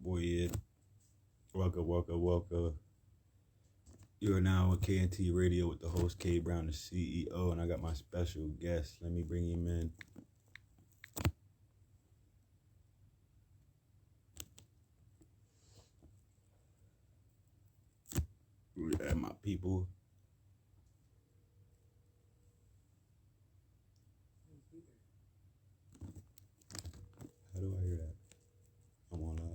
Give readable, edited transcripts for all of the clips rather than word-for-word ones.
boy Ed. Welcome, welcome, welcome. You are now on KNT Radio with the host K Brown, the CEO, and I got my special guest. Let me bring him in. My people. How do I hear that? I'm on live.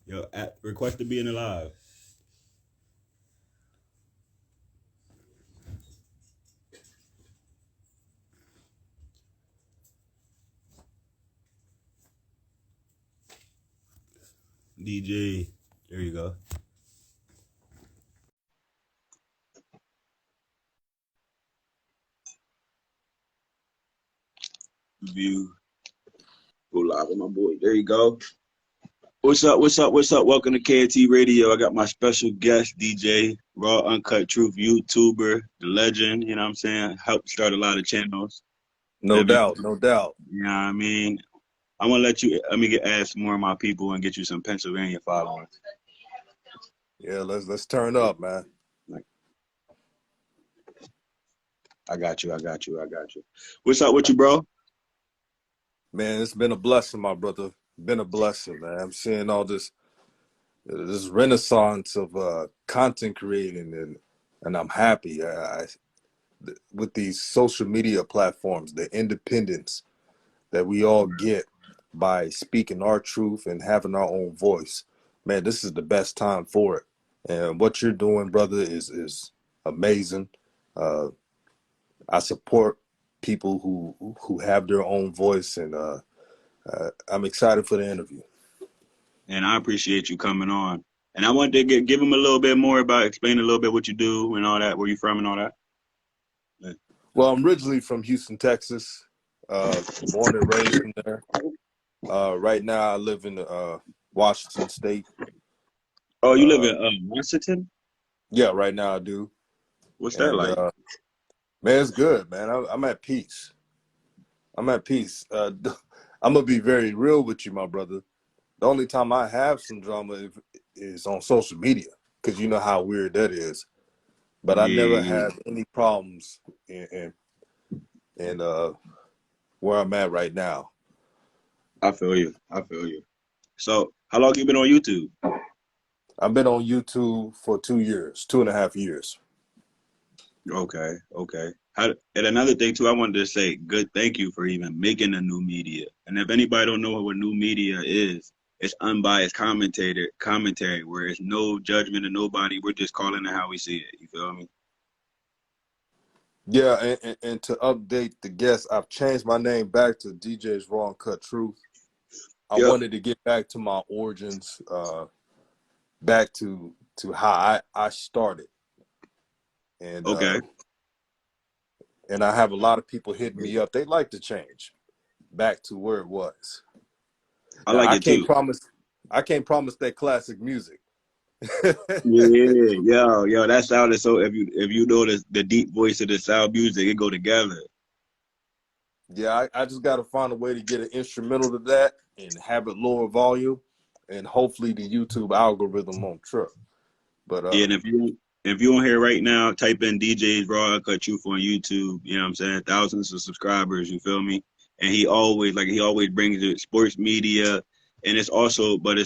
Yo, request to be in the live. DJ, there you go. View. Go live with my boy. There you go. What's up? What's up? What's up? Welcome to KNT Radio. I got my special guest, DJ Raw Uncut Truth, YouTuber, the legend. You know what I'm saying? Helped start a lot of channels. No doubt, no doubt. You know what I mean? I'm gonna let me ask more of my people and get you some Pennsylvania followers. Yeah, let's turn up, man. I got you. What's up with you, bro? Man, it's been a blessing, my brother. Been a blessing, man. I'm seeing all this renaissance of content creating, and I'm happy. With these social media platforms, the independence that we all get by speaking our truth and having our own voice. Man, this is the best time for it. And what you're doing, brother, is amazing. I support people who have their own voice, and I'm excited for the interview. And I appreciate you coming on. And I wanted to give them a little bit more explain a little bit what you do and all that, where you from and all that. Yeah. Well, I'm originally from Houston, Texas, born and raised in there. Right now, I live in Washington State. Oh, you live in Washington? Yeah, right now I do. What's that like? Man, it's good, man. I'm at peace. I'm at peace. I'm gonna be very real with you, my brother. The only time I have some drama is on social media, because you know how weird that is. But I never had any problems in where I'm at right now. I feel you. So, how long you been on YouTube? I've been on YouTube for 2 years, 2.5 years. Okay. And another thing too, I wanted to say, thank you for even making a new media. And if anybody don't know what new media is, it's unbiased commentary where it's no judgment of nobody. We're just calling it how we see it. You feel me? Yeah, and to update the guests, I've changed my name back to Djs Raw Uncut Truth. I wanted to get back to my origins, back to how I started. And okay. And I have a lot of people hitting me up. They like to change back to where it was. I can't promise that classic music. Yo, that sounded so. If you know the deep voice of the South music, it go together. Yeah, I just got to find a way to get an instrumental to that and have it lower volume, and hopefully the YouTube algorithm won't trip. But and if you on here right now, type in DJs Raw Uncut Truth on YouTube. You know what I'm saying? Thousands of subscribers. You feel me? And he always brings it sports media, and it's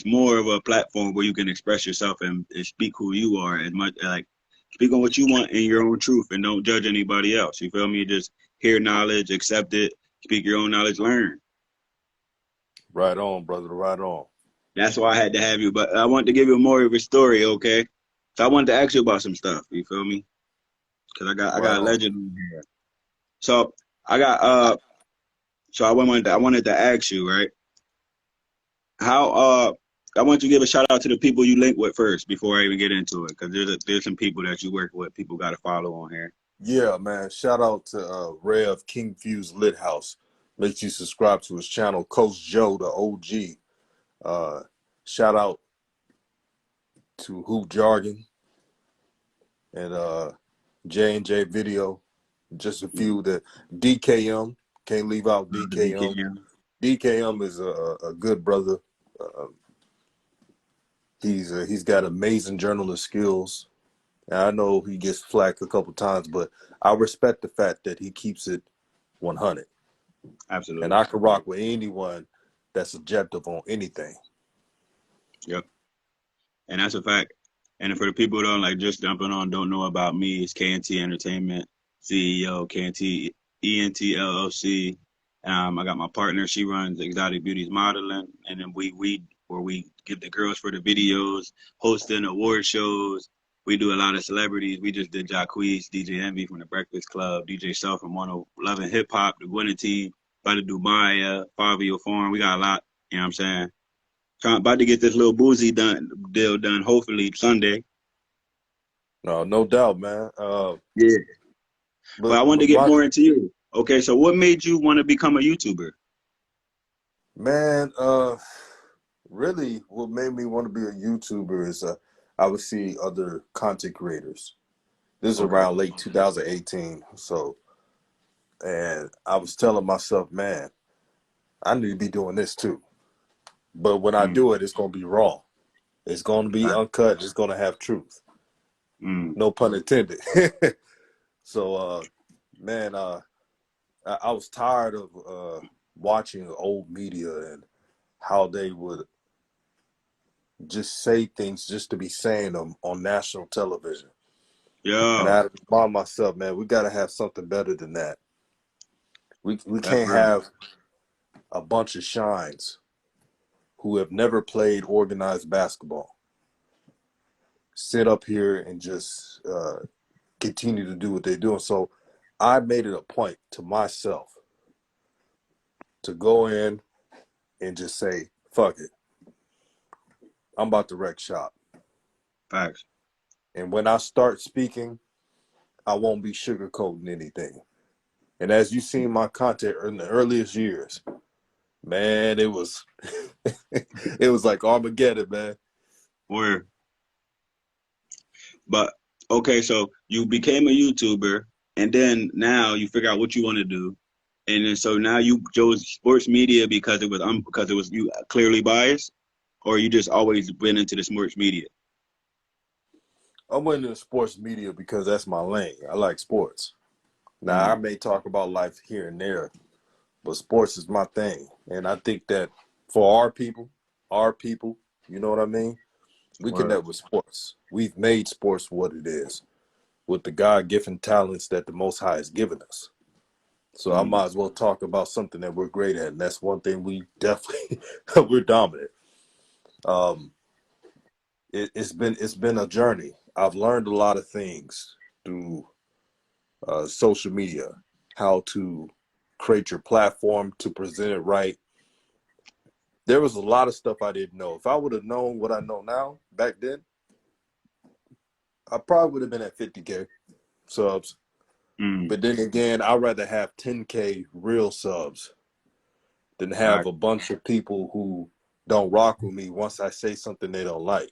more of a platform where you can express yourself and speak who you are, as much like speak on what you want in your own truth, and don't judge anybody else. You feel me? Just hear knowledge, accept it, speak your own knowledge, learn. Right on, brother. Right on. That's why I had to have you. But I wanted to give you more of a story, okay? So I wanted to ask you about some stuff. You feel me? Because I got a legend in here. So I wanted to ask you, right? How I want you to give a shout out to the people you link with first before I even get into it, because there's some people that you work with. People got to follow on here. Yeah, man. Shout out to Ray of King Fuse Lit House. Make sure you subscribe to his channel. Coach Joe, the OG. Shout out to Hoop Jargon and J&J Video, just a few that DKM, can't leave out DKM. DKM. DKM is a good brother. Uh, he's got amazing journalist skills. And I know he gets flack a couple times, but I respect the fact that he keeps it 100. And Absolutely. I can rock with anyone that's objective on anything. Yep. And that's a fact. And for the people who don't like just jumping on, don't know about me, it's KNT Entertainment, CEO, KNT ENT LLC. I got my partner, she runs Exotic Beauties Modeling, and then we get the girls for the videos, hosting award shows. We do a lot of celebrities. We just did Jacquees, DJ Envy from the Breakfast Club, DJ Self from 111 Hip Hop, the winning team, about to do Maya, Fabio Forum. We got a lot, you know what I'm saying? About to get this little boozy deal done, hopefully Sunday. No doubt, man. Yeah. But I wanted to But get my more into you. Okay, so what made you want to become a YouTuber? man, really, what made me want to be a YouTuber is I would see other content creators. This is Okay. around late 2018, so and I was telling myself, man, I need to be doing this too. But when I Mm, do it, it's gonna be raw. It's gonna be right. uncut. It's gonna have truth. Mm, No pun intended. So, man, I was tired of watching old media and how they would just say things just to be saying them on national television. And I yeah, had to remind myself, man, we got to have something better than that. We that's can't real. have a bunch of shines who have never played organized basketball sit up here and just continue to do what they're doing. So I made it a point to myself to go in and just say, fuck it. I'm about to wreck shop. Facts. And when I start speaking, I won't be sugarcoating anything. And as you seen my content in the earliest years, man, it was it was like Armageddon, man. Where, but okay, so you became a YouTuber, and then now you figure out what you want to do, and then so now you chose sports media because it was you clearly biased, or you just always been into the sports media. I went into sports media because that's my lane. I like sports. Now I Mm, may talk about life here and there, but sports is my thing. And I think that for our people, you know what I mean? We word. connect with sports. We've made sports what it is with the God-given talents that the Most High has given us. So I Mm, might as well talk about something that we're great at, and that's one thing we definitely we're dominant. Um, it's been a journey. I've learned a lot of things through social media, how to create your platform to present it right. There was a lot of stuff I didn't know. If I would have known what I know now back then, I probably would have been at 50K subs. mm, But then again, I'd rather have 10K real subs than have fact. a bunch of people who don't rock with me once I say something they don't like.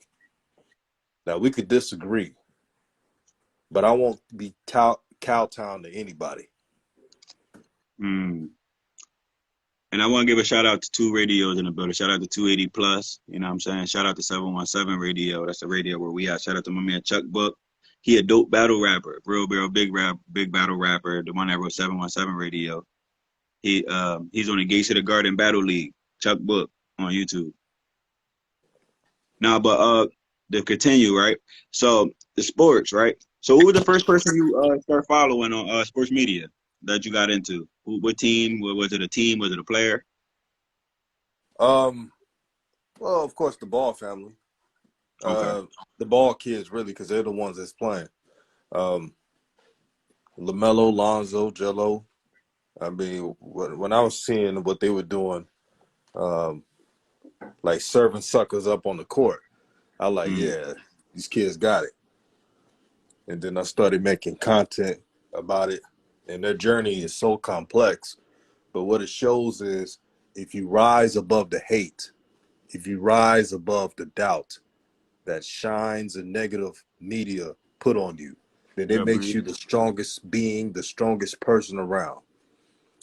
Now, we could disagree, but I won't be kowtowing to anybody. Mm. And I want to give a shout out to two radios in the building. Shout out to 280 Plus. You know what I'm saying? Shout out to 717 Radio. That's the radio where we at. Shout out to my man Chuck Book. He a dope battle rapper, real big battle rapper. The one that wrote 717 Radio. He's on the Gates of the Garden Battle League. Chuck Book on YouTube. Now, but to continue, right? So the sports, right? So who was the first person you start following on sports media that you got into? What team? Was it a team? Was it a player? Um, well, of course, the Ball family, Okay. the Ball kids, really, because they're the ones that's playing. Um, LaMelo, Lonzo, Jello. I mean, when I was seeing what they were doing, um, like serving suckers up on the court, I like, Mm, yeah, these kids got it. And then I started making content about it. And their journey is so complex. But what it shows is if you rise above the hate, if you rise above the doubt that shines and negative media put on you, then it Yeah, makes breathe. you the strongest being, the strongest person around.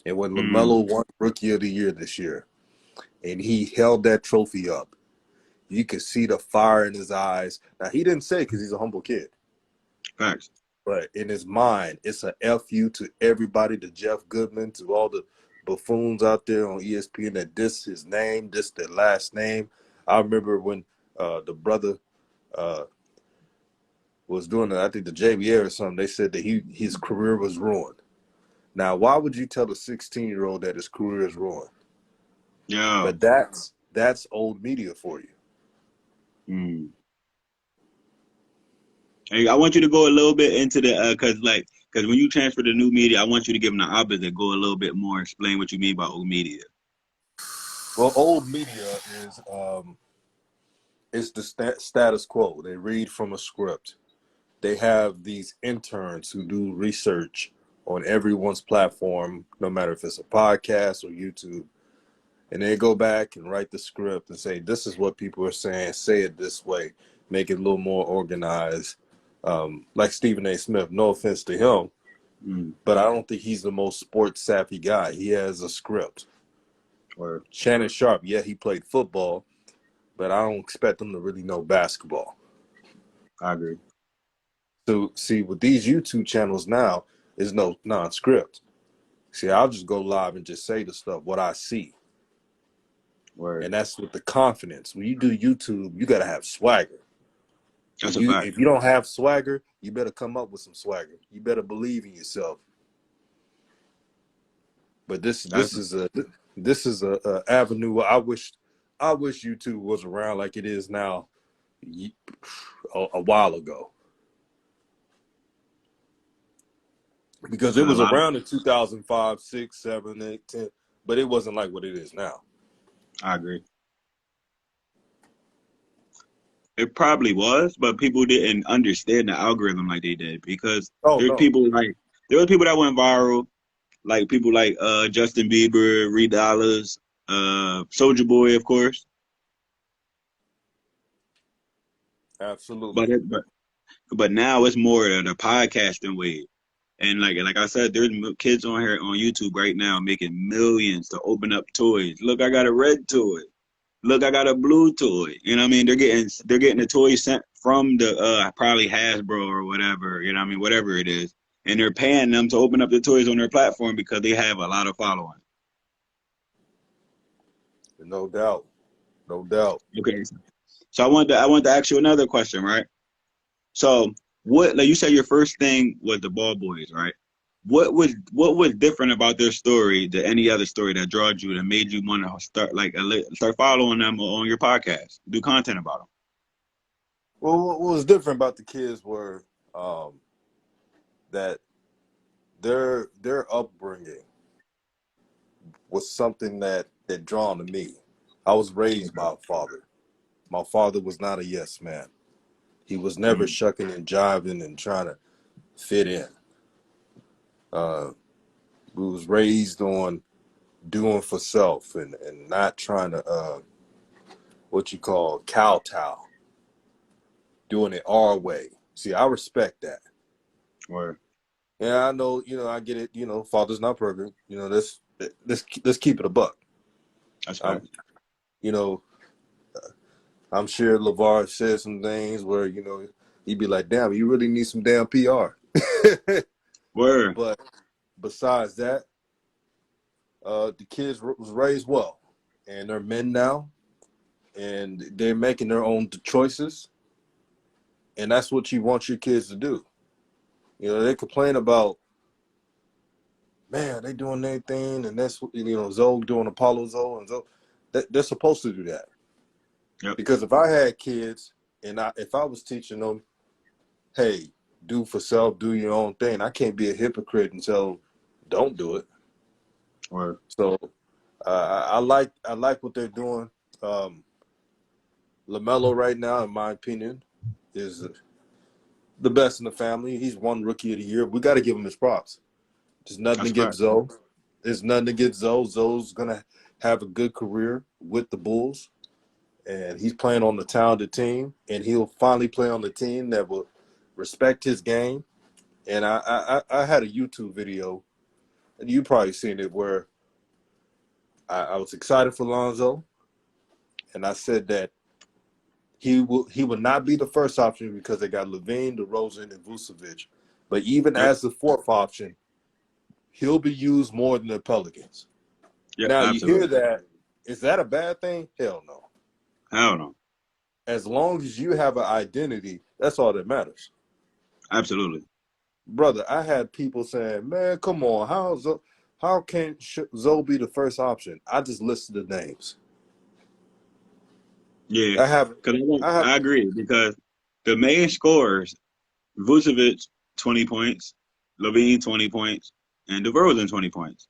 And when Mm, LaMelo won Rookie of the Year this year, and he held that trophy up, you could see the fire in his eyes. Now, he didn't say it because he's a humble kid, facts. but in his mind, it's a FU to everybody, to Jeff Goodman, to all the buffoons out there on ESPN that diss his name, diss their last name. I remember when the brother uh, was doing, I think the JBA or something, they said that his career was ruined. Now, why would you tell a 16-year-old that his career is ruined? Yeah. But that's old media for you. Mm. Hey, I want you to go a little bit into the cause when you transfer to new media, I want you to give them the opposite. Go a little bit more. Explain what you mean by old media. Well, old media is the status quo. They read from a script. They have these interns who do research on everyone's platform, no matter if it's a podcast or YouTube. And they go back and write the script and say, this is what people are saying, say it this way, make it a little more organized. Like Stephen A. Smith, no offense to him, Mm. but I don't think he's the most sports savvy guy. He has a script. Or Shannon Sharp, yeah, he played football, but I don't expect him to really know basketball. I agree. So see, with these YouTube channels now, is no non-script. See, I'll just go live and just say the stuff, what I see. Word. And that's with the confidence. When you do YouTube, you gotta have swagger. That's a fact. If you don't have swagger, you better come up with some swagger. You better believe in yourself. But That's this is a avenue where I wish YouTube was around like it is now a while ago. Because it a was lot of. around in 2005, 6, 7, 8, 10, but it wasn't like what it is now. I agree. It probably was, but people didn't understand the algorithm like they did because Oh there's no, people like there were people that went viral, like people like Justin Bieber, Reed Dollars, Soldier Boy, of course. But absolutely. it, but now it's more of the podcasting wave. And like I said, there's kids on here on YouTube right now making millions to open up toys. Look, I got a red toy. Look, I got a blue toy. You know what I mean? They're getting the toys sent from the probably Hasbro or whatever. You know what I mean? Whatever it is, and they're paying them to open up the toys on their platform because they have a lot of following. No doubt. No doubt. Okay, so I want to ask you another question, right? So what, like you said, your first thing was the Ball Boys, right? What was different about their story than any other story that drawed you that made you want to start following them on your podcast, do content about them? Well, what was different about the kids were um, that their upbringing was something that drawn to me. I was raised by a father. My father was not a yes man. He was never Mm, shucking and jiving and trying to fit in. Uh, we was raised on doing for self and not trying to what you call kowtow, doing it our way. See, I respect that. or Yeah, I know, I get it. Father's not perfect. Let's keep it a buck. that's I'm, fact. you know, I'm sure LeVar said some things where he'd be like, "Damn, you really need some damn PR." Word. But besides that, the kids was raised well, and they're men now, and they're making their own choices, and that's what you want your kids to do. They complain about, man, they doing their thing, and that's Zoe doing Apollo Zoe and Zoe. They're supposed to do that. Yep. Because if I had kids and if I was teaching them, hey, do for self, do your own thing, I can't be a hypocrite and tell don't do it. Word. So I like what they're doing. LaMelo right now, in my opinion, is the best in the family. He's won Rookie of the Year. We got to give him his props. There's nothing That's against fact. Zoe. There's nothing against Zoe. Zoe's gonna have a good career with the Bulls, and he's playing on the talented team, and he'll finally play on the team that will respect his game. And I had a YouTube video, and you probably seen it, where I was excited for Lonzo, and I said that he would not be the first option because they got Levine, DeRozan, and Vucevic. But even Yep. as the fourth option, he'll be used more than the Pelicans. Yep. Now you hear Absolutely. that. Is that a bad thing? Hell no. I don't know. As long as you have an identity, that's all that matters. Absolutely. Brother, I had people saying, man, come on, how can Zoe be the first option? I just listed the names. Yeah. I have Because I have I agree because the main scorers, Vucevic 20 points, Levine 20 points, and DeRozan 20 points.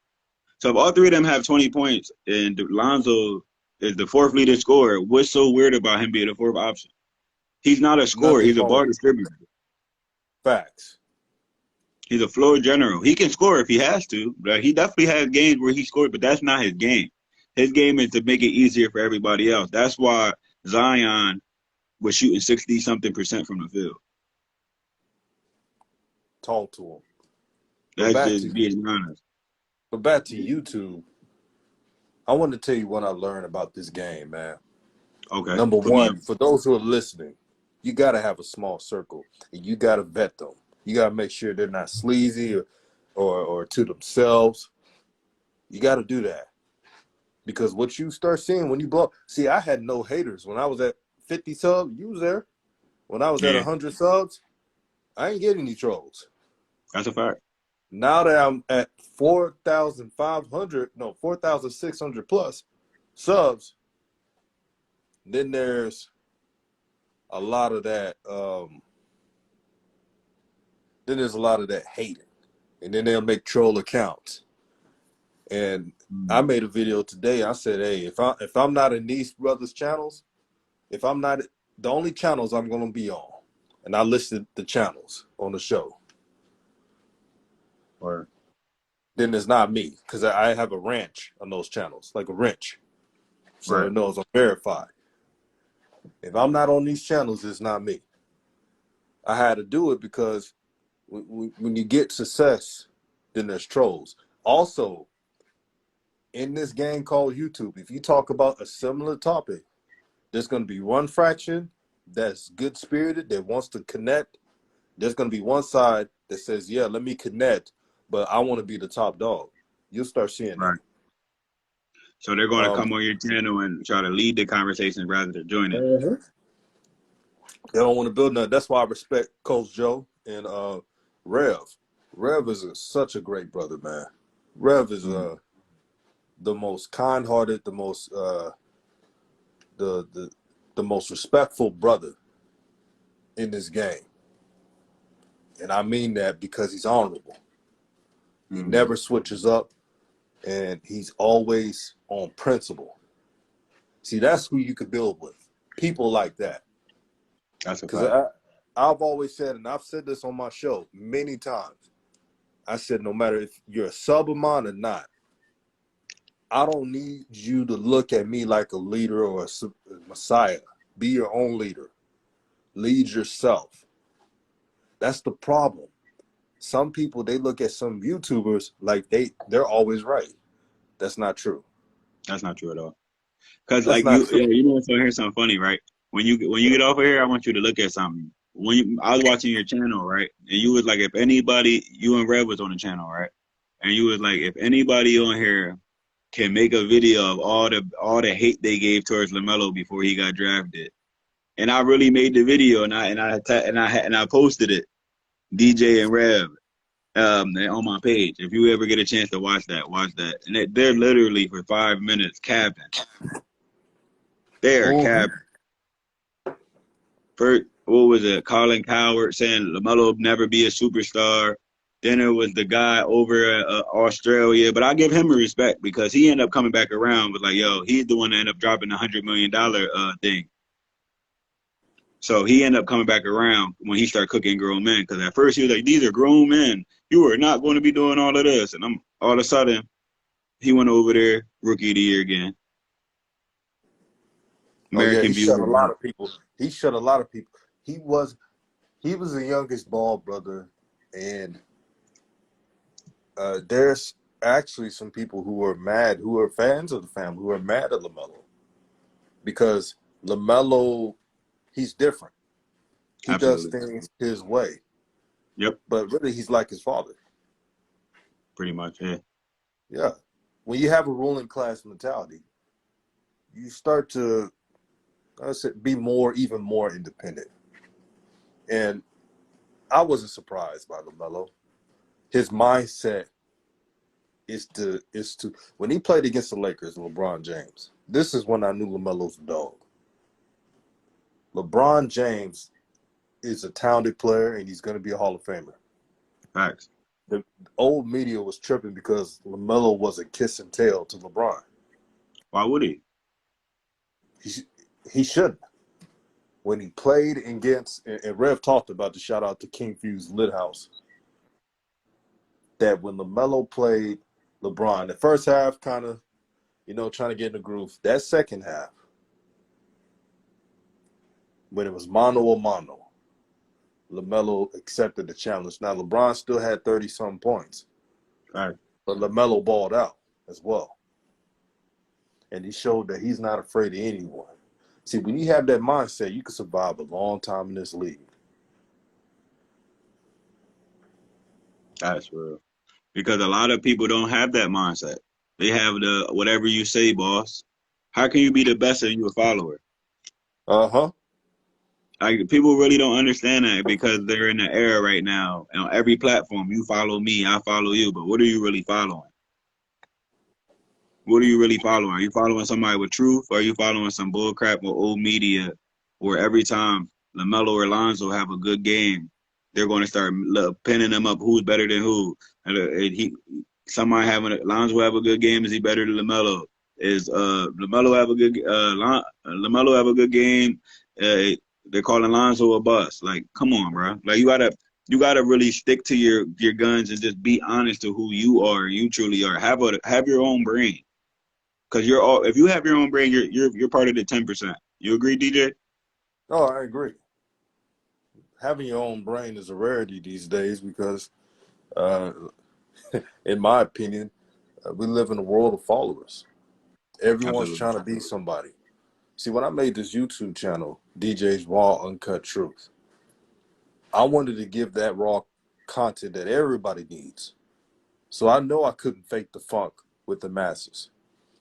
So if all three of them have 20 points and Lonzo is the fourth leading scorer, what's so weird about him being the fourth option? He's not a scorer. nothing He's a wrong ball with distributor. facts. He's a floor general. He can score if he has to. But he definitely has games where he scored, but that's not his game. His game is to make it easier for everybody else. That's why Zion was shooting 60-something% from the field. Talk to him. But That's back just to being honest. YouTube. I want to tell you what I learned about this game, man. Okay, Number put me one, on. for those who are listening, you got to have a small circle, and you got to vet them. You got to make sure they're not sleazy or to themselves. You got to do that, because what you start seeing when you blow. See, I had no haters when I was at 50 subs. You was there. When I was at Yeah, 100 subs, I ain't getting any trolls. that's a fact. Now that I'm at 4,500, no, 4,600 plus subs, then there's a lot of that. Then there's a lot of that hating, and then they'll make troll accounts. And I Mm. made a video today. I said, hey, if I'm not in these brothers' channels, if I'm not the only channels I'm gonna be on, and I listed the channels on the show, Or then it's not me, because I have a ranch on those channels, like a wrench, so right, it knows I'm verified. If I'm not on these channels, it's not me. I had to do it because when you get success, then there's trolls. Also, in this game called YouTube, if you talk about a similar topic, there's going to be one fraction that's good spirited, that wants to connect. There's going to be one side that says, yeah, let me connect, but I want to be the top dog. You'll start seeing that. right. So they're going to Um, come on your channel and try to lead the conversation rather than join it. they don't want to build nothing. That's why I respect Coach Joe and Rev. Rev is such a great brother, man. Rev is Mm. the most kind-hearted, the the most respectful brother in this game, and I mean that because he's honorable. He Mm. never switches up, and he's always on principle. See, that's who you could build with. People like that. That's a Because fact. I've always said, and I've said this on my show many times, I said, no matter if you're a sub of mine or not, I don't need you to look at me like a leader or a messiah. Be your own leader. Lead yourself. That's the problem. Some people, they look at some YouTubers like they're always right. That's not true. That's not true at all. Because That's like not true. you know, so here's something funny, right? When you get off of here, I want you to look at something. I was watching your channel, right, and you was like, if anybody, you and Red was on the channel, right, and you was like, if anybody on here can make a video of all the hate they gave towards LaMelo before he got drafted, and I really made the video, and I posted it, DJ and Rev, on my page. If you ever get a chance to watch that, watch that, and they're literally for 5 minutes capping. They're Mm-hmm. capping. First, what was it? Colin Coward saying LaMelo will never be a superstar. Then it was the guy over Australia, but I give him a respect because he ended up coming back around with like, yo, he's the one that ended up dropping the $100 million thing. So he ended up coming back around when he started cooking grown men. Because at first he was like, these are grown men. You are not going to be doing all of this. And I'm all of a sudden he went over there, rookie of the year again. Oh yeah, he American shut a Beauty. lot of people. He shut a lot of people. He was the youngest ball brother And there's actually some people who are mad, who are fans of the family, who are mad at LaMelo because LaMelo, he's different. He does Absolutely. things his way, Yep. but really he's like his father. Pretty much. Yeah. Yeah. When you have a ruling class mentality, you start to be even more independent. And I wasn't surprised by LaMelo. His mindset is to when he played against the Lakers, LeBron James. This is when I knew LaMelo's a dog. LeBron James is a talented player, and he's going to be a Hall of Famer. Facts. The old media was tripping because LaMelo was a kiss and tell to LeBron. Why would he? He, he shouldn't. When he played against, and Rev talked about the shout out to King Fuse Lit House, that when LaMelo played LeBron, the first half kind of, trying to get in the groove. That second half, when it was mano a mano, LaMelo accepted the challenge. Now, LeBron still had 30-some points, Facts. but LaMelo balled out as well. And he showed that he's not afraid of anyone. See, when you have that mindset, you can survive a long time in this league. That's real. Because a lot of people don't have that mindset. They have the whatever you say, boss. How can you be the best if you a follower? Uh-huh. Like people really don't understand that because they're in the era right now. And on every platform, you follow me, I follow you. But what are you really following? What are you really following? Are you following somebody with truth? Or are you following some bullcrap or old media where every time LaMelo or Lonzo have a good game, they're going to start pinning them up who's better than who? And somebody having Lonzo have a good game, is he better than LaMelo? Is LaMelo have a good LaMelo have a good game? They're calling Lonzo a bust. Like, come on, bro. Like you gotta really stick to your guns and just be honest to who you are. You truly are. Have your own brain. Cause if you have your own brain, you're part of the 10%. You agree, DJ? Oh, I agree. Having your own brain is a rarity these days because, uh, in my opinion, we live in a world of followers. Everyone's Absolutely. trying to be somebody. See, when I made this YouTube channel, Djs Raw Uncut Truth, I wanted to give that raw content that everybody needs. So I know I couldn't fake the funk with the masses.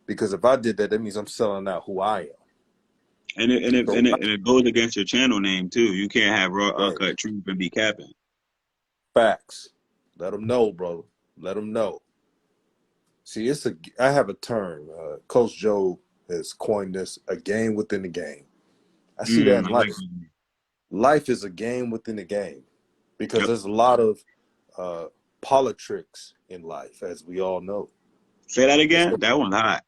Because if I did that, that means I'm selling out who I am. And it and it So and it, and it goes against your channel name too. You can't have raw right, uncut truth and be capping. facts. Let them know, bro. Let them know. See, I have a term. Coach Joe has coined this: a game within the game. I see that in I like life. that. Life is a game within the game because Yep. there's a lot of uh, politics in life, as we all know. Say that There's again. That one's hot.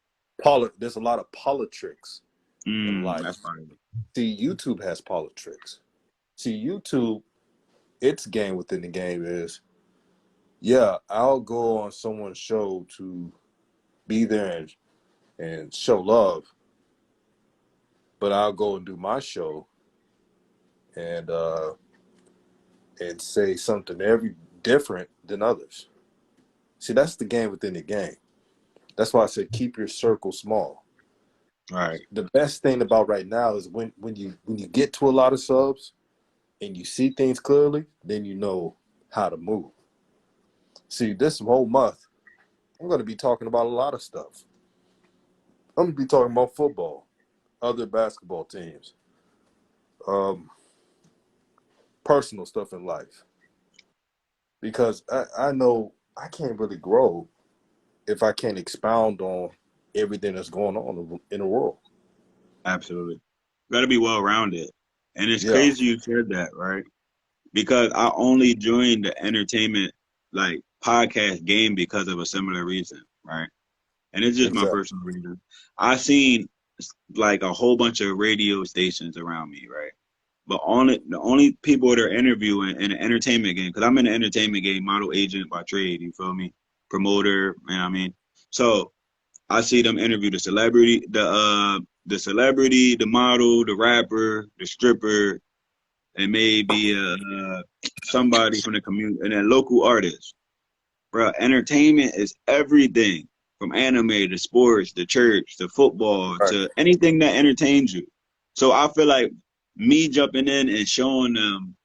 there's a lot of politics in That's life. fine. See, YouTube has politics. See, YouTube, its game within the game is, yeah, I'll go on someone's show to be there and show love, but I'll go and do my show and say something every different than others. See, that's the game within the game. That's why I said keep your circle small. All right. The best thing about right now is when you get to a lot of subs and you see things clearly, then you know how to move. See, this whole month, I'm going to be talking about a lot of stuff. I'm going to be talking about football, other basketball teams, um, personal stuff in life. Because I know I can't really grow if I can't expound on everything that's going on in the world. Absolutely. Got to be well rounded. And it's Yeah, crazy you said that, right? Because I only joined the entertainment like podcast game because of a similar reason, right? And it's just my exactly. personal reason. I seen like a whole bunch of radio stations around me, right? But the only people that are interviewing in the entertainment game, because I'm in the entertainment game, model agent by trade, you feel me? Promoter, you know what I mean? So I see them interview the celebrity, the model, the rapper, the stripper, It may be somebody from the community and a local artist. Bro, entertainment is everything from anime to sports to church to football Right. to anything that entertains you. So I feel like me jumping in and showing them,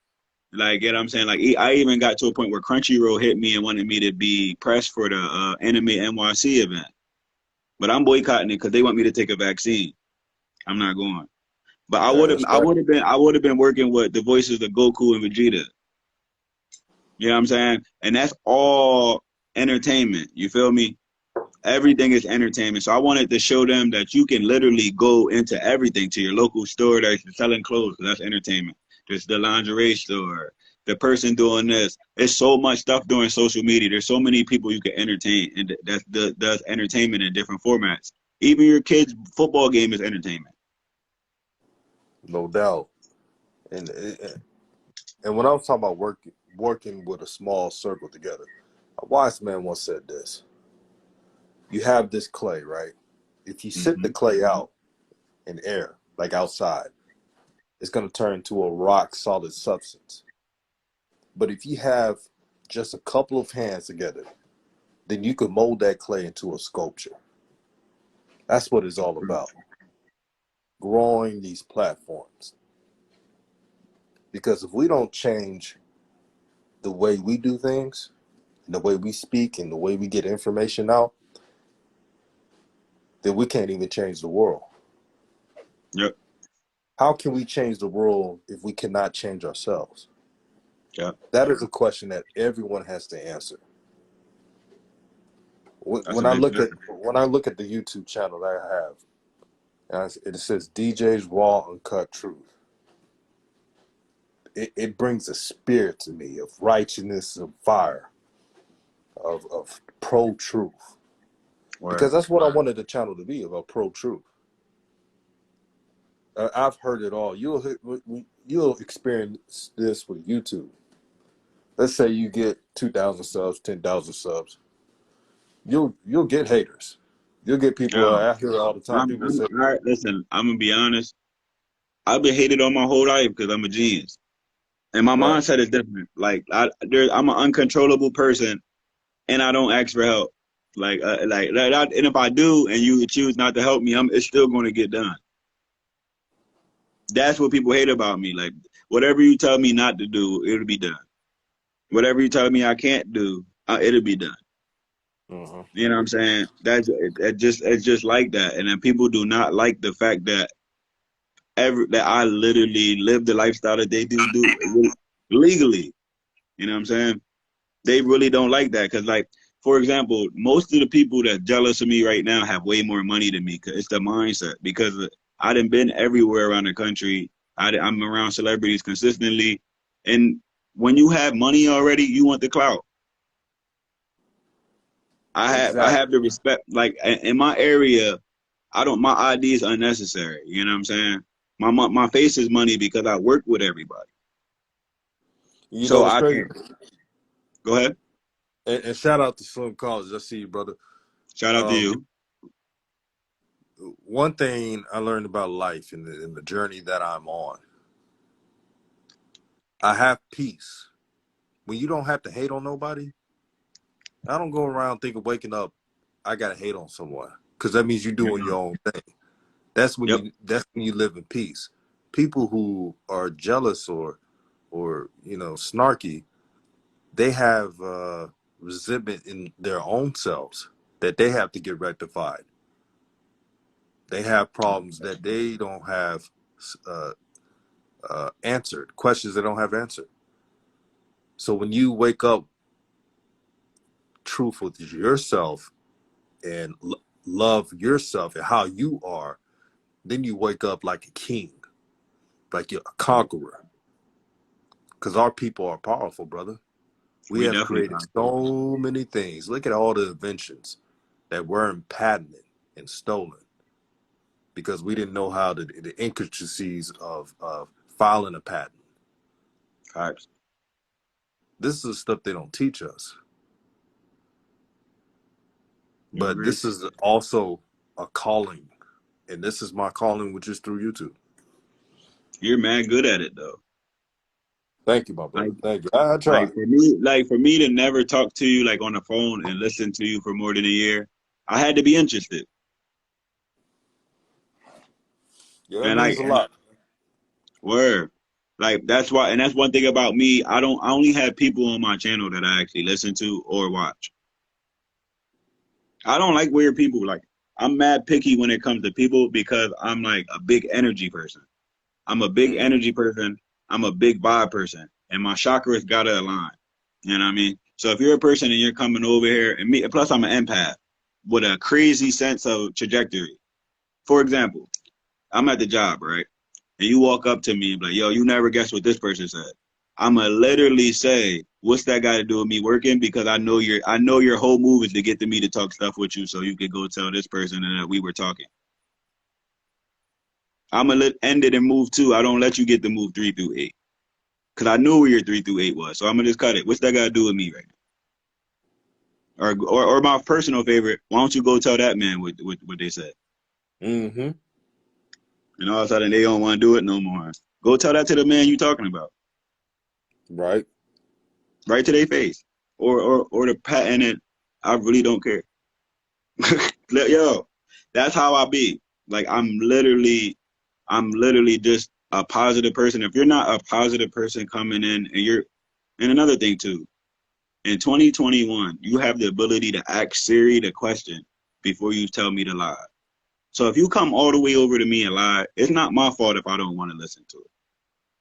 like, you know what I'm saying? Like, I even got to a point where Crunchyroll hit me and wanted me to be pressed for the Anime NYC event. But I'm boycotting it because they want me to take a vaccine. I'm not going. But That's right. I would have been working with the voices of Goku and Vegeta. You know what I'm saying? And that's all entertainment. You feel me? Everything is entertainment. So I wanted to show them that you can literally go into everything, to your local store that's selling clothes. That's entertainment. There's the lingerie store, the person doing this. There's so much stuff doing social media. There's so many people you can entertain, and does entertainment in different formats. Even your kids' football game is entertainment. No doubt. And and when I was talking about working with a small circle together, a wise man once said this: you have this clay, right? If you sit the Hmm. clay out in air, like outside, it's going to turn into a rock solid substance. But if you have just a couple of hands together, then you could mold that clay into a sculpture. That's what it's all about. Growing these platforms. Because if we don't change the way we do things, and the way we speak, and the way we get information out, then we can't even change the world. Yep. How can we change the world if we cannot change ourselves? Yep. That is a question that everyone has to answer. That's When a I big look at question. when I look at the YouTube channel that I have, and it says DJs Raw Uncut Truth. It brings a spirit to me of righteousness, of fire, of pro truth. Because Word. that's what I wanted the channel to be, about pro truth. I've heard it all. You'll experience this with YouTube. Let's say you get 2,000 subs, 10,000 subs. You'll get haters. You'll get people Now, out here all the time. People say, listen, I'm gonna be honest. I've been hated all my whole life because I'm a genius, and my right, mindset is different. Like I'm an uncontrollable person, and I don't ask for help. And if I do, and you choose not to help me, it's still going to get done. That's what people hate about me. Like, whatever you tell me not to do, it'll be done. Whatever you tell me I can't do, it'll be done. uh-huh. You know what I'm saying? It's just like that. And then people do not like the fact that that I literally live the lifestyle that they do legally. You know what I'm saying? They really don't like that because, like, for example, most of the people that's jealous of me right now have way more money than me. Cause it's the mindset. Because I done been everywhere around the country. I'm around celebrities consistently, and when you have money already, you want the clout. I Exactly. have the respect. Like, in my area, I don't. My ID is unnecessary. You know what I'm saying? My face is money because I work with everybody. You know So what's I crazy? can go ahead. And shout out to Slim Collins. I see you, brother. Shout out to Um, you. One thing I learned about life in the journey that I'm on, I have peace. When you don't have to hate on nobody, I don't go around thinking waking up, I gotta hate on someone, because that means you're doing your own thing. Yep. That's when you live in peace. People who are jealous or snarky, they have resentment in their own selves that they have to get rectified. They have problems that they don't have uh, answered, questions they don't have answered. So when you wake up truth with yourself and love yourself and how you are, then you wake up like a king, like you're a conqueror. Because our people are powerful, brother. We We have definitely created so many things. Look at all the inventions that weren't patented and stolen because we didn't know how the intricacies of filing a patent. facts. This is the stuff they don't teach us. You But agree? this is also a calling. And this is my calling, which is through YouTube. You're mad good at it though. Thank you, my Like brother. Thank you. I try. for me to never talk to you like on the phone and listen to you for more than a year, I had to be interested. Yeah, that And means like a lot. word. Like that's why, and that's one thing about me. I only have people on my channel that I actually listen to or watch. I don't like weird people. Like I'm mad picky when it comes to people because I'm like a big energy person. I'm a big Mm. energy person. I'm a big vibe person, and my chakras gotta align. You know what I mean? So if you're a person and you're coming over here, and me, plus I'm an empath with a crazy sense of trajectory. For example, I'm at the job, right? And you walk up to me and be like, yo, you never guess what this person said. I'ma literally say, what's that got to do with me working? Because I know your whole move is to get to me to talk stuff with you so you could go tell this person that we were talking. I'ma end it and move two. I don't let you get to move 3 through 8. Cause I knew where your 3 through 8 was. So I'm gonna just cut it. What's that got to do with me right now? Or my personal favorite, why don't you go tell that man what they said? Mm-hmm. And all of a sudden they don't want to do it no more. Go tell that to the man you talking about. Right. Right to their face. Or the patent it. I really don't care. Yo, that's how I be. Like I'm literally just a positive person. If you're not a positive person coming in and another thing too, in 2021, you have the ability to ask Siri the question before you tell me to lie. So if you come all the way over to me and lie, it's not my fault if I don't want to listen to it.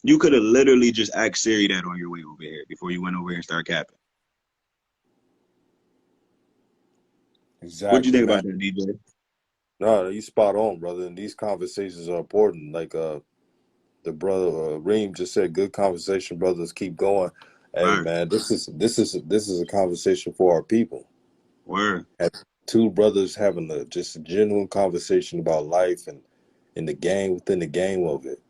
You could have literally just asked Siri that on your way over here before you went over here and started capping. What do you Exactly, think man. about that, DJ? No, you spot on, brother. And these conversations are important. Like the brother Reem just said, good conversation, brothers. Keep going. Hey, Right. man, this is a conversation for our people. Word. Have two brothers having just a genuine conversation about life and in the game within the game of it.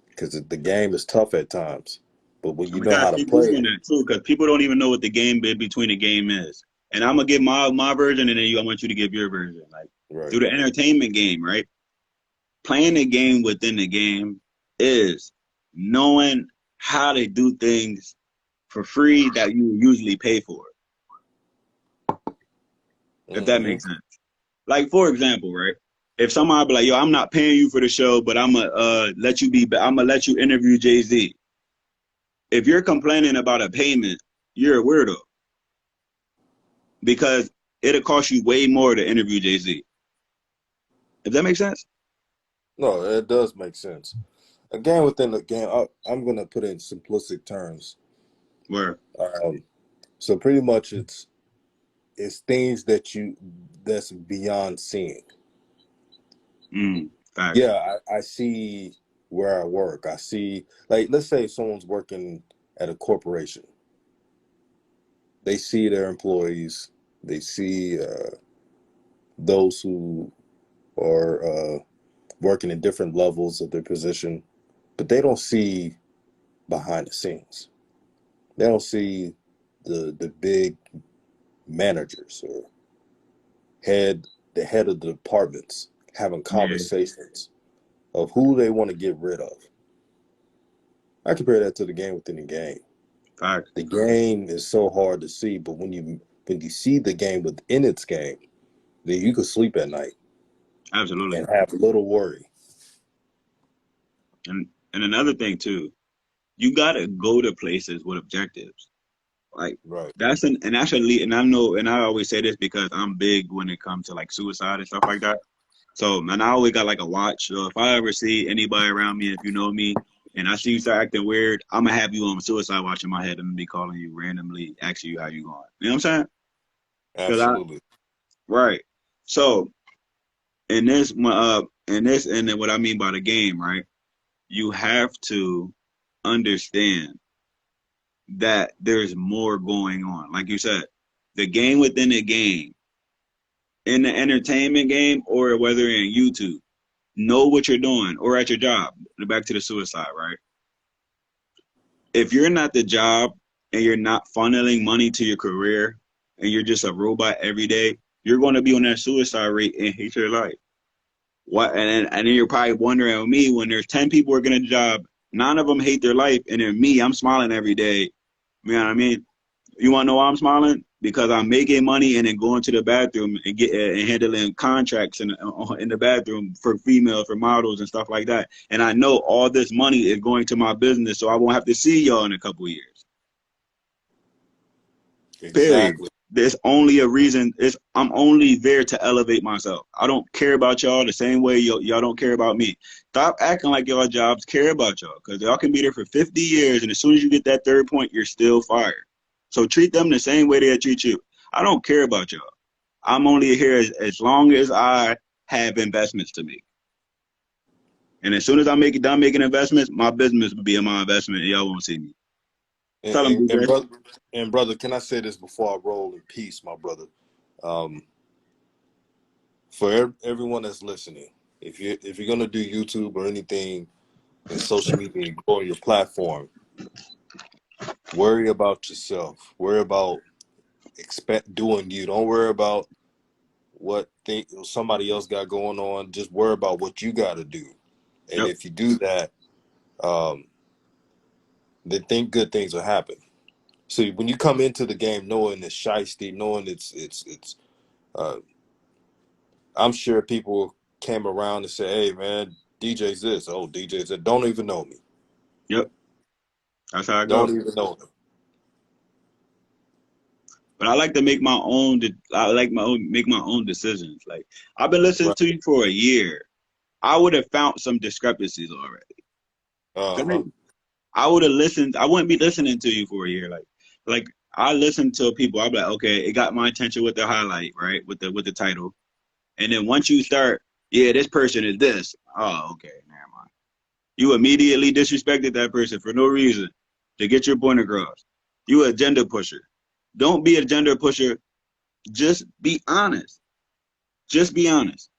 Because the game is tough at times, but when you We know gotta how to keep play doing it, that too, because people don't even know what the game bit between the game is. And I'm gonna give my version, and then I want you to give your version. Like right? through the entertainment game, right? Playing the game within the game is knowing how to do things for free that you usually pay for, if that Mm-hmm. makes sense. Like for example, right? If somebody be like, "Yo, I'm not paying you for the show, but I'm gonna let you interview Jay-Z." If you're complaining about a payment, you're a weirdo because it'll cost you way more to interview Jay-Z. If that makes sense? No, it does make sense. A game within the game. I'm gonna put it in simplistic terms. Where? Um, so pretty much it's things that's beyond seeing. Facts. Yeah, I see where I work. I see, like, let's say someone's working at a corporation. They see their employees. They see those who are working in different levels of their position, but they don't see behind the scenes. They don't see the big managers or the head of the departments having Yeah. conversations of who they want to get rid of. I compare that to the game within the game. Facts. The game is so hard to see, but when you see the game within its game, then you can sleep at night Absolutely. and have little worry. And another thing too, you gotta go to places with objectives. Like Right. and actually, and I know, and I always say this because I'm big when it comes to like suicide and stuff like that. So, and I always got like a watch. So if I ever see anybody around me, if you know me, and I see you start acting weird, I'm gonna have you on suicide watch in my head. I'm gonna be calling you randomly, asking you how you going. You know what I'm saying? Because I Absolutely. right. So and then what I mean by the game, right? You have to understand that there's more going on. Like you said, the game within the game, in the entertainment game, or whether in YouTube, know what you're doing, or at your job. Back to the suicide, right? If you're not the job and you're not funneling money to your career and you're just a robot every day, you're going to be on that suicide rate and hate your life. What? And then you're probably wondering with me when there's 10 people working a job None of them hate their life, and then me, I'm smiling every day. You know what I mean? You want to know why I'm smiling? Because I'm making money and then going to the bathroom and get and handling contracts in the bathroom for females, for models and stuff like that. And I know all this money is going to my business, so I won't have to see y'all in a couple of years. Period. Exactly. There's only a reason. I'm only there to elevate myself. I don't care about y'all the same way y'all don't care about me. Stop acting like y'all jobs care about y'all, because y'all can be there for 50 years, and as soon as you get that third point, you're still fired. So treat them the same way they treat you. I don't care about y'all. I'm only here as long as I have investments to make. And as soon as I make it done making investments, my business will be in my investment, and y'all won't see me. And, Tell them, and, and DJ. brother, and brother, can I say this before I roll in peace, my brother? Um, for everyone that's listening, if you're gonna do YouTube or anything in social media and grow your platform, worry about yourself. Worry about expect doing you. Don't worry about what think somebody else got going on. Just worry about what you got to do. And Yep. if you do that, um, then think good things will happen. So when you come into the game knowing it's shiesty, knowing it's uh, I'm sure people came around and said, "Hey man, DJ's this, oh DJ's that." Don't even know me. Yep. That's how I Don't go. even know them. But I like to make my own. I like make my own decisions. Like I've been listening Right. to you for a year. I would have found some discrepancies already. Uh huh. I would have listened. I wouldn't be listening to you for a year. Like I listen to people. I'm like, okay, it got my attention with the highlight, right? With the title, and then once you start, yeah, this person is this. Oh, okay, never mind. You immediately disrespected that person for no reason to get your point across. You a agenda pusher. Don't be a agenda pusher. Just be honest. Just be honest.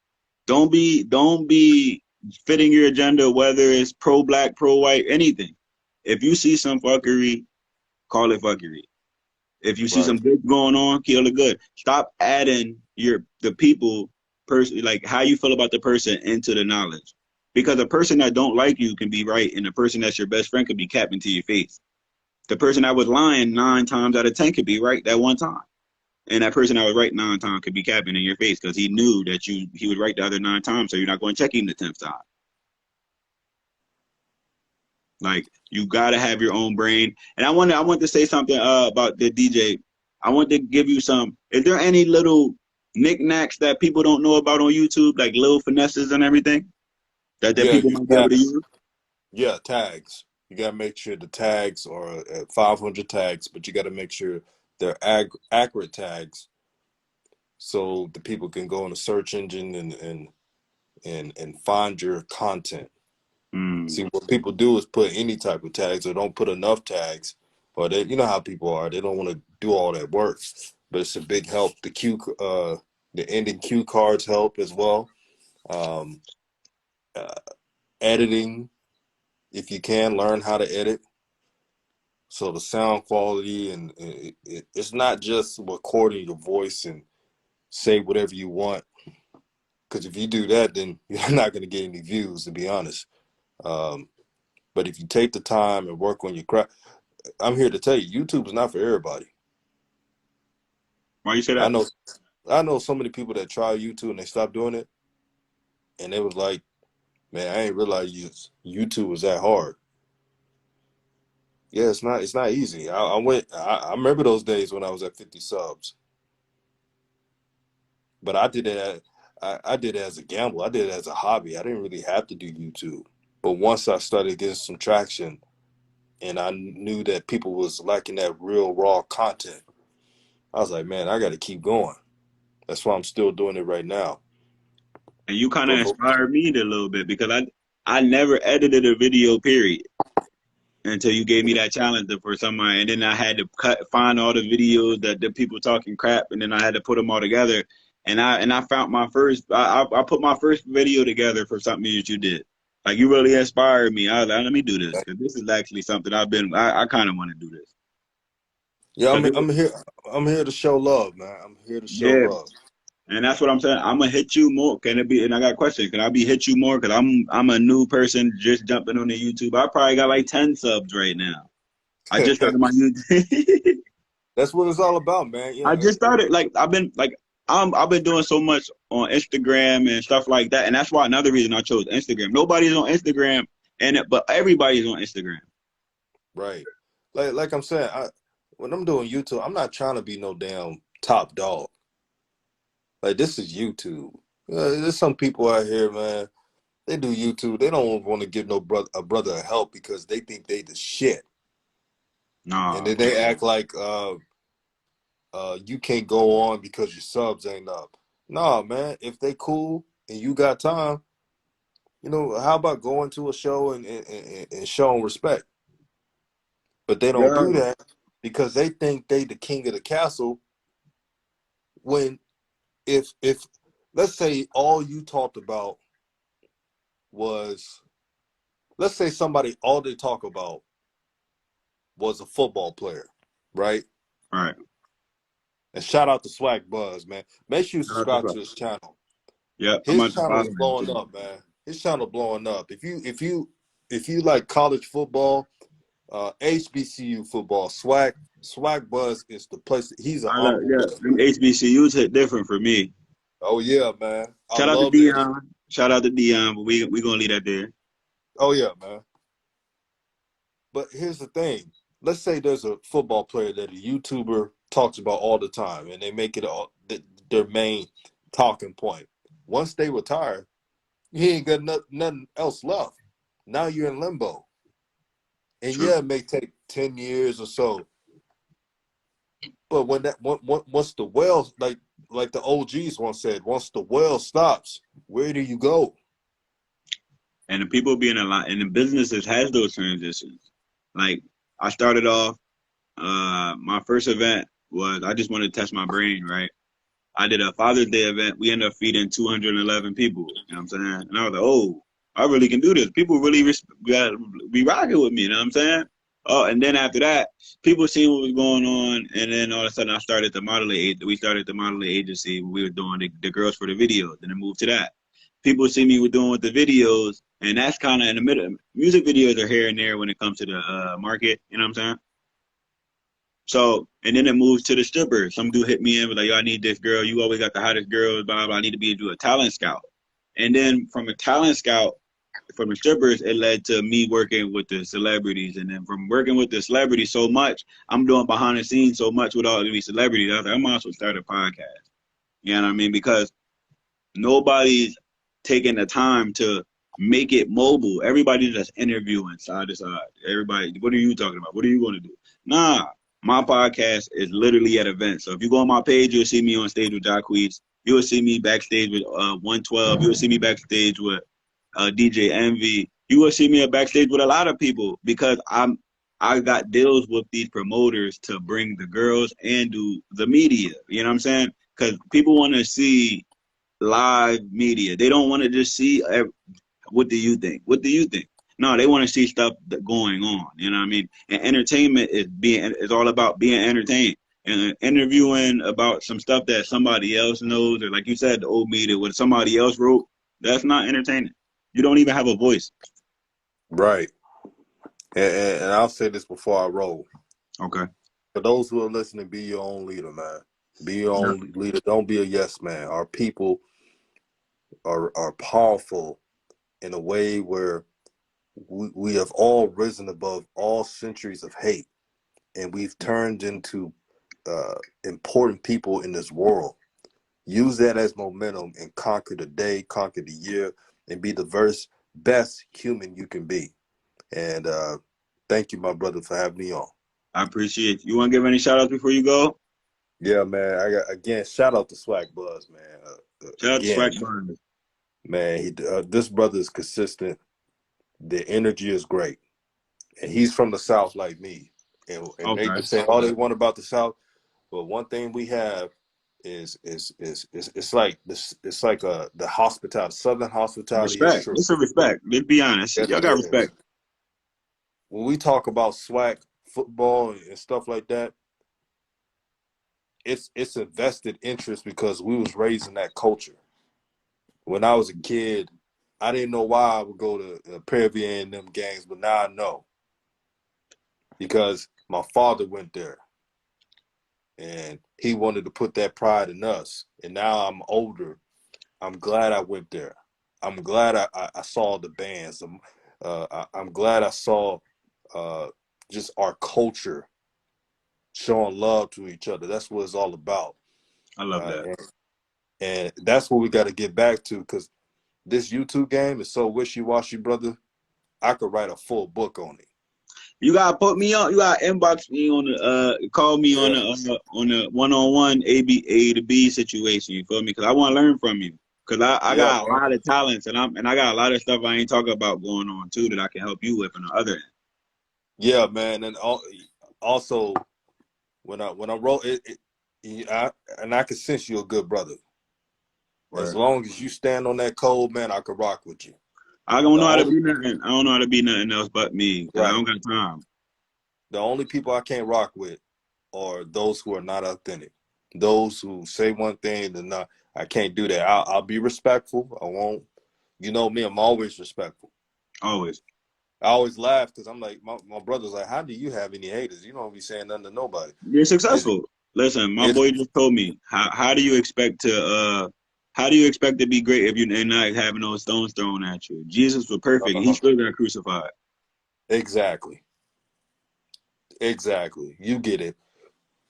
Don't be fitting your agenda, whether it's pro black, pro white, anything. If you see some fuckery, call it fuckery. If you see Right. some good going on, kill it good. Stop adding the people person like how you feel about the person into the knowledge. Because a person that don't like you can be right, and the person that's your best friend could be capping to your face. The person that was lying 9 times out of 10 could be right that one time. And that person that was right 9 times could be capping in your face because he knew that he was right the other 9 times, so you're not going to check him the 10th time. Like you gotta have your own brain. And I want to say something about the DJ. I want to give you some. Is there any little knickknacks that people don't know about on YouTube, like little finesses and everything that Yeah, people you might be able to tags. use? Yeah, tags. You gotta make sure the tags are at 500 tags, but you gotta make sure they're accurate tags so the people can go in a search engine and find your content. Mm. See, what people do is put any type of tags or don't put enough tags, or they, you know how people are. They don't want to do all that work, but it's a big help. The ending cue cards help as well. Um, uh, Editing, if you can, learn how to edit. So the sound quality and it's not just recording your voice and say whatever you want. Because if you do that, then you're not going to get any views, to be honest. Um, but if you take the time and work on your craft, I'm here to tell you, YouTube is not for everybody. Why you say I that? know, I know so many people that try YouTube and they stop doing it, and they was like, "Man, I ain't realize YouTube was that hard." Yeah, it's not easy. I remember those days when I was at 50 subs, but I did it as a gamble. I did it as a hobby. I didn't really have to do YouTube. But once I started getting some traction, and I knew that people was liking that real raw content, I was like, man, I got to keep going. That's why I'm still doing it right now. And you kind of But inspired me a little bit because I never edited a video, period, until you gave me that challenge for somebody, and then I had to find all the videos that the people talking crap, and then I had to put them all together, and I found my first. I put my first video together for something that you did. Like you really inspired me. I was like, let me do this because this is actually something I kind of want to do this. yeah, Cause I'm here. I'm here to show love, man. I'm here to show yeah, love. And that's what I'm saying. I'm gonna hit you more. Can it be? And I got a question. Can I be hit you more? Cause I'm a new person just jumping on the YouTube. I probably got like 10 subs right now. I just started my YouTube. That's what it's all about, man. You I know, just started. Like I've been doing so much on Instagram and stuff like that, and that's why another reason I chose Instagram. Nobody's on Instagram, but everybody's on Instagram. right. Like I'm saying, when I'm doing YouTube, I'm not trying to be no damn top dog. Like this is YouTube. There's some people out here, man. They do YouTube. They don't want to give no brother help because they think they the shit, and Nah, then they act like you can't go on because your subs ain't up. Nah, man. If they cool and you got time, how about going to a show and showing respect? But they don't yeah, do that because they think they the king of the castle. When if let's say all you talked about was, let's say somebody all they talk about was a football player, right? right. And shout out to Swag Buzz, man. Make sure you Shout out to subscribe Flex. to his channel. Yep, I'm His about to channel follow is him blowing too. up, man. His channel blowing up. If you like college football, HBCU football, Swag Buzz is the place. He's an honorable Yeah, mention. them HBCUs hit different for me. Oh yeah, man. I Shout out to love the. Dion. Shout out to Dion, but we gonna leave that there. Oh yeah, man. But here's the thing. Let's say there's a football player that a YouTuber talks about all the time, and they make it their main talking point. Once they retire, he ain't got nothing else left. Now you're in limbo. And True. yeah, it may take 10 years or so. But once the well, like the OGs once said, once the well stops, where do you go? And the people being a lot, and the businesses has those transitions. Like I started off, my first event was I just wanted to test my brain, right? I did a Father's Day event. We ended up feeding 211 people. You know what I'm saying? And I was like, oh, I really can do this. People really be rocking with me. You know what I'm saying? Oh, and then after that, people seen what was going on, and then all of a sudden, I started the modeling. We started the modeling agency. We were doing the girls for the videos. Then it moved to that. People see me doing with the videos, and that's kind of in the middle. Music videos are here and there when it comes to the market. You know what I'm saying? So, and then it moves to the stripper. Some dude hit me in with like, yo, I need this girl. You always got the hottest girls, blah, blah. I need to do a talent scout. And then from a talent scout, from the strippers, it led to me working with the celebrities. And then from working with the celebrities so much, I'm doing behind the scenes so much with all of these celebrities. I was like, I might as well start a podcast. You know what I mean? Because nobody's taking the time to make it mobile. Everybody's just interviewing side to side. Everybody, what are you talking about? What are you going to do? Nah, my podcast is literally at events. So if you go on my page, you'll see me on stage with Jacquees. You'll see me backstage with 112. You'll see me backstage with DJ Envy. You will see me backstage with a lot of people because I got deals with these promoters to bring the girls and do the media. You know what I'm saying? Because people want to see live media. They don't want to just see what do you think? What do you think? No, they want to see stuff going on. You know what I mean? And entertainment is all about being entertained and interviewing about some stuff that somebody else knows, or like you said, the old media, what somebody else wrote. That's not entertaining. You don't even have a voice. Right. And I'll say this before I roll. Okay. For those who are listening, be your own leader, man. Be your Yeah. own leader. Don't be a yes man. Our people are powerful in a way where we have all risen above all centuries of hate, and we've turned into important people in this world. Use that as momentum and conquer the day, conquer the year, and be the best human you can be. And thank you, my brother, for having me on. I appreciate you. You want to give any shout outs before you go? Yeah, man. I got again. Shout out to Swag Buzz, man. Shout out to Again, Swag Burns. man. This brother is consistent. The energy is great, and he's from the South like me. And they Okay. can say all they want about the South, but one thing we have is it's like this. It's like the hospitality. Southern hospitality is Respect. true. It's a respect. Let's be honest. Yes, Y'all it got is. respect. When we talk about swag football and stuff like that, it's a vested interest because we was raised in that culture. When I was a kid, I didn't know why I would go to Prairie and them games, but now I know because my father went there and he wanted to put that pride in us. And now I'm older. I'm glad I went there. I'm glad I saw the bands. I'm glad I saw just our culture showing love to each other. That's what it's all about. I love that. And that's what we got to get back to, because this YouTube game is so wishy-washy, brother. I could write a full book on it. You gotta put me on. You gotta inbox me on the call me Yeah. on the one-on-one A to B situation. You feel me? Because I want to learn from you. Because I Yeah, got a man. lot of talents and I got a lot of stuff I ain't talking about going on too that I can help you with on the other end. Yeah, man. And also when I wrote it, I can sense you're a good brother. As Right. long as you stand on that code, man, I could rock with you. I don't The know how to only be nothing. I don't know how to be nothing else but me because I right. don't got time. The only people I can't rock with are those who are not authentic. Those who say one thing and not. I can't do that. I'll be respectful. I won't. You know me. I'm always respectful. Always. I always laugh because I'm like, my brother's like, how do you have any haters? You don't be saying nothing to nobody. You're It's, successful. Listen, my it's boy just told me how do you expect to be great if you're not having those stones thrown at you? Jesus was perfect. He uh, still got crucified. exactly. Exactly. You get it.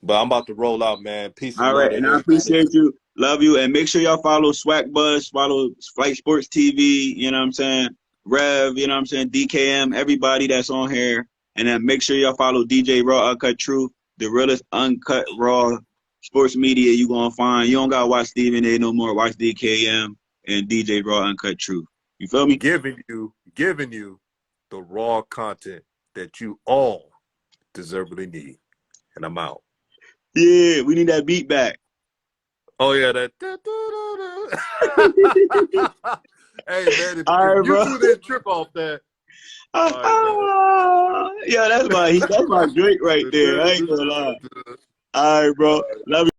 But I'm about to roll out, man. Peace and All love right, to and I everybody. appreciate you. Love you. And make sure y'all follow Swag Buzz, follow Flight Sports TV, you know what I'm saying? Rev, you know what I'm saying? DKM, everybody that's on here. And then make sure y'all follow DJ Raw Uncut Truth, the realest uncut raw sports media you gonna find. You don't gotta watch Stephen A no more. Watch DKM and DJ Raw Uncut Truth. You feel me? Giving you the raw content that you all deservedly need. And I'm out. Yeah, we need that beat back. Oh yeah, that. Hey man, All if right, you bro. two didn't trip off that, all right, man. Yeah, that's my Drake right there. I ain't gonna lie. All right, bro. Love you.